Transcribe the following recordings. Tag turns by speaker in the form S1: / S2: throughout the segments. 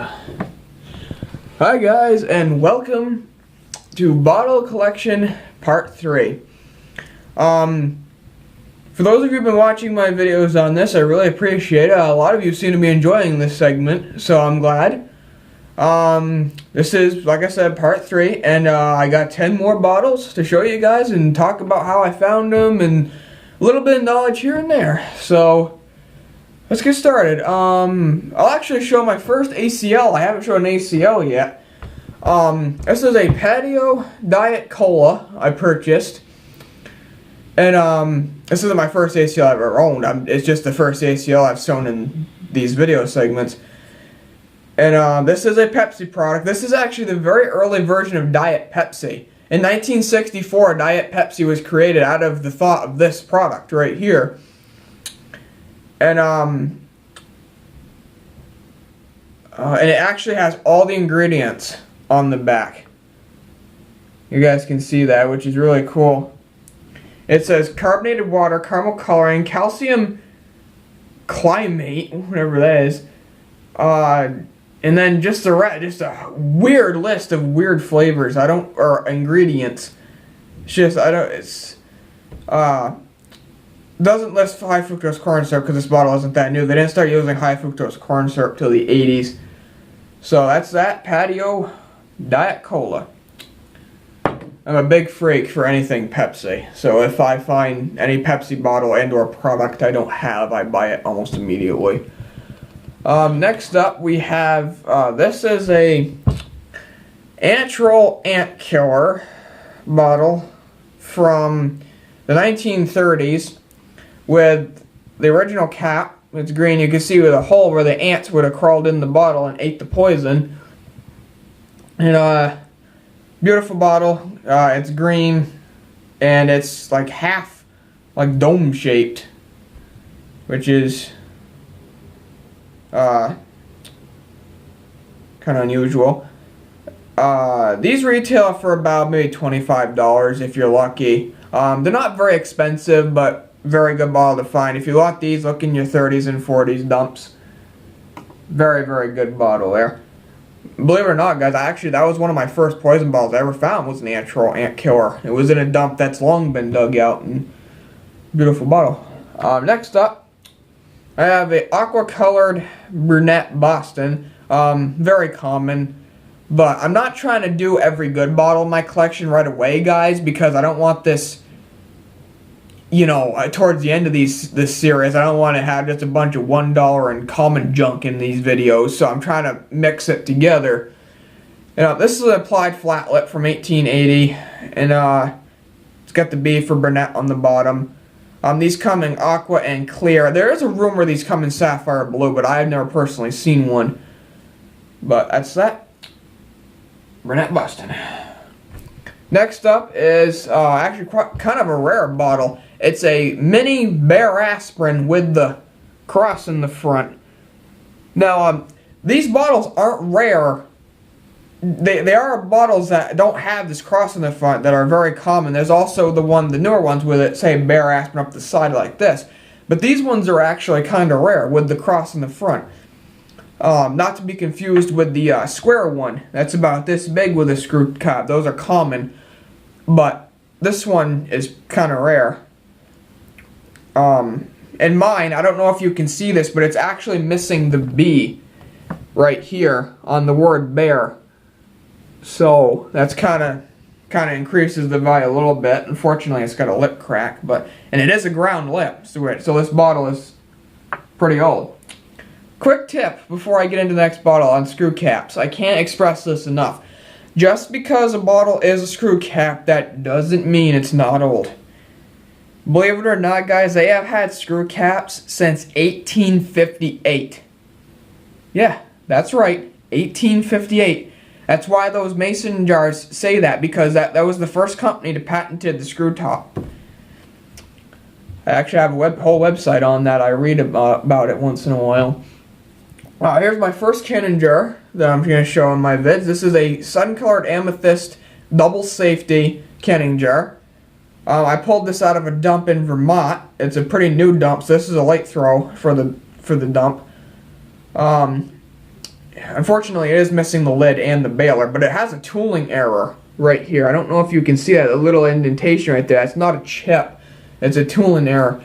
S1: Soda. Hi guys, and welcome to Bottle Collection Part 3. For those of you who've been watching my videos on this, I really appreciate it. A lot of you seem to be enjoying this segment, so I'm glad. This is, like I said, Part 3, and I got 10 more bottles to show you guys and talk about how I found them and a little bit of knowledge here and there. So let's get started. I'll actually show my first ACL. I haven't shown an ACL yet. This is a Patio Diet Cola I purchased. And this isn't my first ACL I've ever owned. It's just the first ACL I've shown in these video segments. And this is a Pepsi product. This is actually the very early version of Diet Pepsi. In 1964, Diet Pepsi was created out of the thought of this product right here. And it actually has all the ingredients on the back. You guys can see that, which is really cool. It says carbonated water, caramel coloring, calcium climate, whatever that is, and then just a weird list of weird flavors. Or ingredients. Doesn't list high fructose corn syrup because this bottle isn't that new. They didn't start using high fructose corn syrup till the 80s. So that's that Patio Diet Cola. I'm a big freak for anything Pepsi. So if I find any Pepsi bottle and or product I don't have, I buy it almost immediately. Next up we have, this is a natural ant killer bottle from the 1930s. With the original cap, it's green. You can see with a hole where the ants would have crawled in the bottle and ate the poison. And beautiful bottle. It's green, and it's like half like dome shaped, which is kind of unusual. These retail for about maybe $25 if you're lucky. They're not very expensive, but very good bottle to find. If you want these, look in your 30s and 40s dumps. Very, very good bottle there. Believe it or not, guys, that was one of my first poison bottles I ever found, was an natural ant killer. It was in a dump that's long been dug out, and beautiful bottle. Next up, I have a aqua-colored brunette Boston. Very common, but I'm not trying to do every good bottle in my collection right away, guys, because I don't want this, towards the end of this series, I don't want to have just a bunch of $1 and common junk in these videos, so I'm trying to mix it together. This is an applied flat lip from 1880, and it's got the B for brunette on the bottom. These come in aqua and clear. There is a rumor these come in sapphire blue, but I have never personally seen one. But that's that. Brunette Boston. Next up is actually kind of a rare bottle. It's a mini BayerAspirin with the cross in the front. Now, these bottles aren't rare. They are bottles that don't have this cross in the front that are very common. There's also the newer ones with it, say BayerAspirin up the side like this. But these ones are actually kind of rare with the cross in the front. Not to be confused with the square one. That's about this big with a screw cap. Those are common. But this one is kind of rare. And mine, I don't know if you can see this, but it's actually missing the B right here on the word Bayer. So that's kind of increases the value a little bit. Unfortunately, it's got a lip crack, and it is a ground lip, so this bottle is pretty old. Quick tip before I get into the next bottle on screw caps. I can't express this enough. Just because a bottle is a screw cap, that doesn't mean it's not old. Believe it or not, guys, they have had screw caps since 1858. Yeah, that's right, 1858. That's why those mason jars say that, because that was the first company to patented the screw top. I actually have a whole website on that. I read about it once in a while. Here's my first cannon jar that I'm going to show in my vids. This is a sun-colored amethyst double safety canning jar. I pulled this out of a dump in Vermont. It's a pretty new dump, so this is a late throw for the dump. unfortunately it is missing the lid and the baler, but it has a tooling error right here. I don't know if you can see that, a little indentation right there. It's not a chip, it's a tooling error.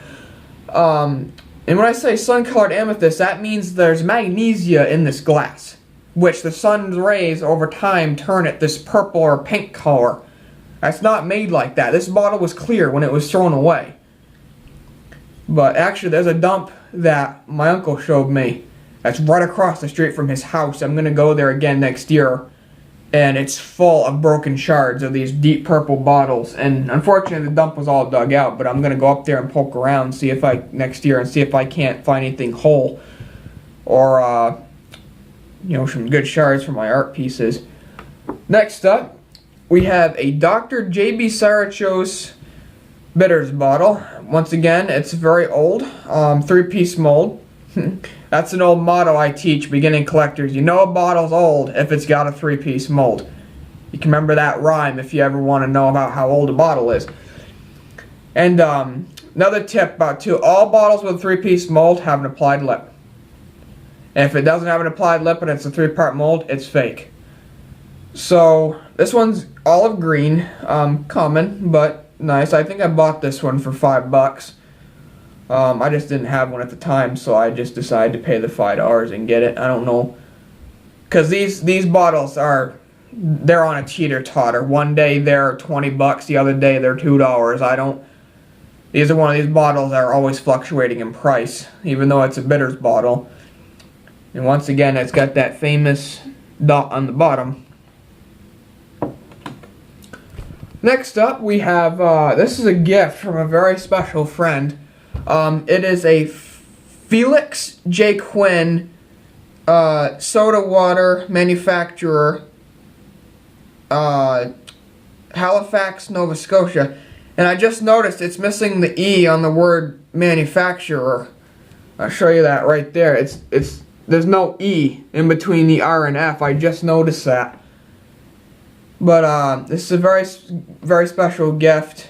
S1: And when I say sun-colored amethyst, that means there's magnesia in this glass, which the sun's rays over time turn it this purple or pink color. That's not made like that. This bottle was clear when it was thrown away. But actually, there's a dump that my uncle showed me that's right across the street from his house. I'm going to go there again next year, and it's full of broken shards of these deep purple bottles. And unfortunately, the dump was all dug out, but I'm going to go up there and poke around next year and see if I can't find anything whole or some good shards for my art pieces. Next up, we have a Dr. J.B. Saracho's bitters bottle. Once again, it's very old, 3-piece mold. That's an old motto I teach beginning collectors. You know a bottle's old if it's got a 3-piece mold. You can remember that rhyme if you ever want to know about how old a bottle is. And another tip about all bottles with a 3-piece mold have an applied lip. And if it doesn't have an applied lip and it's a 3-part mold, it's fake. So this one's olive green, common but nice. I think I bought this one for $5. I just didn't have one at the time, so I just decided to pay the $5 and get it. I don't know, because these bottles they're on a teeter-totter. One day they're $20, the other day they're $2. These are one of these bottles that are always fluctuating in price, even though it's a bitters bottle. And once again, it's got that famous dot on the bottom. Next up, we have, this is a gift from a very special friend. It is a Felix J. Quinn soda water manufacturer, Halifax, Nova Scotia. And I just noticed it's missing the E on the word manufacturer. I'll show you that right there. There's no E in between the R and F. I just noticed that. But this is a very, very special gift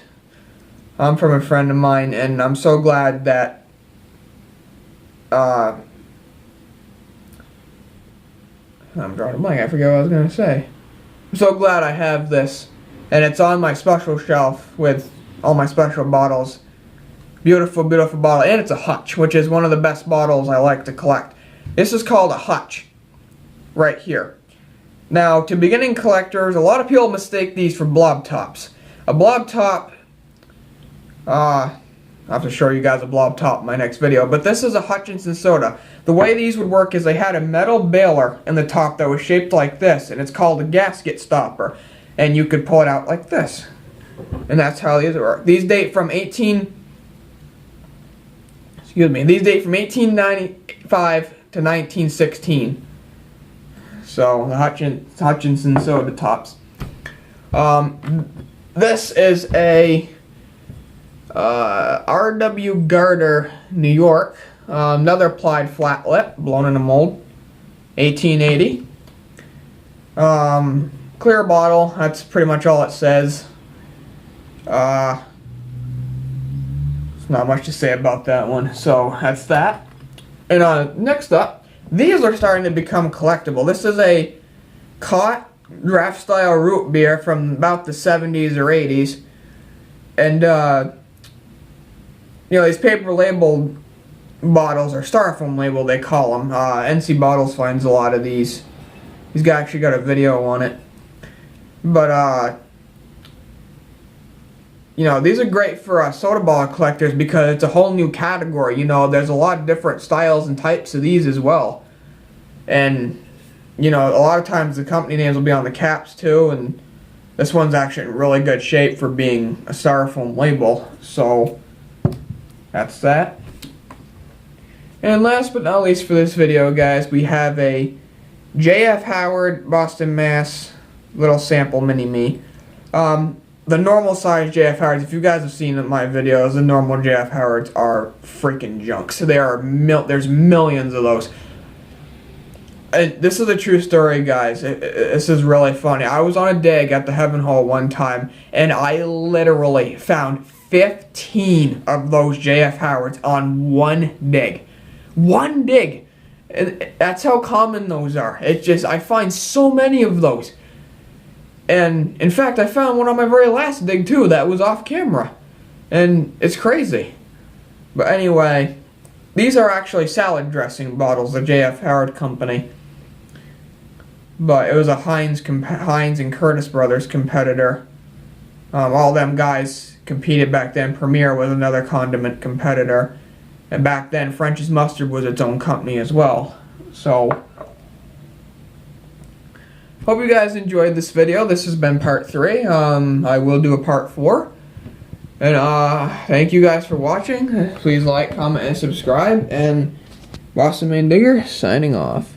S1: from a friend of mine, and I'm so glad that I'm drawing a blank. I forget what I was going to say. I'm so glad I have this, and it's on my special shelf with all my special bottles. Beautiful, beautiful bottle, and it's a Hutch, which is one of the best bottles I like to collect. This is called a Hutch, right here. Now, to beginning collectors, a lot of people mistake these for blob tops. A blob top, I'll have to show you guys a blob top in my next video, but this is a Hutchinson Soda. The way these would work is they had a metal baler in the top that was shaped like this, and it's called a gasket stopper. And you could pull it out like this. And that's how these work. These date from 1895 to 1916. So the Hutchinson Soda tops. This is a R.W. Garter, New York. Another applied flat lip, blown in a mold. 1880. Clear bottle. That's pretty much all it says. There's not much to say about that one. So that's that. And next up. These are starting to become collectible. This is a Cott draft-style root beer from about the 70s or 80s. And, these paper-labeled bottles, or styrofoam label they call them. NC Bottles finds a lot of these. He's actually got a video on it. But, these are great for soda bottle collectors because it's a whole new category. There's a lot of different styles and types of these as well. And, a lot of times the company names will be on the caps too, and this one's actually in really good shape for being a styrofoam label. So, that's that. And last but not least for this video, guys, we have a J.F. Howard, Boston, Mass. Little sample mini-me. The normal size J.F. Howards, if you guys have seen my videos, the normal J.F. Howards are freaking junk. So there's millions of those. And this is a true story, guys. This is really funny. I was on a dig at the Heaven Hole one time, and I literally found 15 of those J.F. Howards on one dig. One dig! And that's how common those are. It's just, I find so many of those. And in fact, I found one on my very last dig too that was off camera. And it's crazy. But anyway, these are actually salad dressing bottles, the J.F. Howard Company. But it was a Heinz and Curtis Brothers competitor. All them guys competed back then. Premier was another condiment competitor. And back then, French's Mustard was its own company as well. So, hope you guys enjoyed this video. This has been part 3. I will do a part 4. And thank you guys for watching. Please like, comment, and subscribe. And Boston Main Digger signing off.